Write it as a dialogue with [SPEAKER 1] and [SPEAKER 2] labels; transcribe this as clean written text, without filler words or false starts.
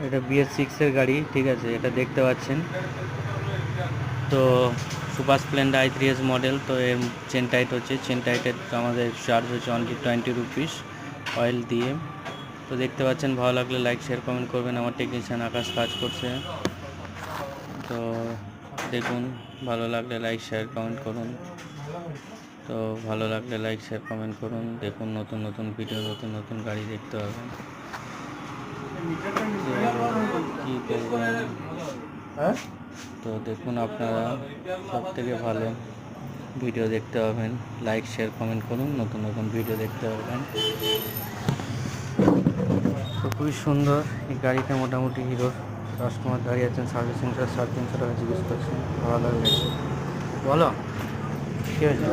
[SPEAKER 1] এটা BS6 এর গাড়ি, ঠিক আছে, এটা দেখতে পাচ্ছেন। তো সুপার স্প্লেন্ডার i3s মডেল। তো এর চেন টাইট হচ্ছে, চেন টাইটের আমাদের চার্জ হচ্ছে অনলি 20 রুপিস অয়েল দিয়ে। তো দেখতে পাচ্ছেন, ভালো লাগলে লাইক শেয়ার কমেন্ট করবেন। আমার টেকনিশিয়ান আকাশ কাজ করছে। তো দেখুন, ভালো লাগলে লাইক শেয়ার কমেন্ট করুন। তো ভালো লাগলে লাইক শেয়ার কমেন্ট করুন। দেখুন নতুন নতুন ভিডিও, নতুন নতুন গাড়ি দেখতে পাবেন। কি করবেন? তো দেখুন, আপনারা সব থেকে ভালো ভিডিও দেখতে পাবেন। লাইক শেয়ার কমেন্ট করুন, নতুন নতুন ভিডিও দেখতে পাবেন। তো খুবই সুন্দর এই গাড়িটা, মোটামুটি হিরোর। কাস্টমার দাঁড়িয়ে আছেন, সার্ভিসিং চার্জ 350 টাকা জিজ্ঞেস করছেন। ভালো লাগলে বলো, কী হয়েছে?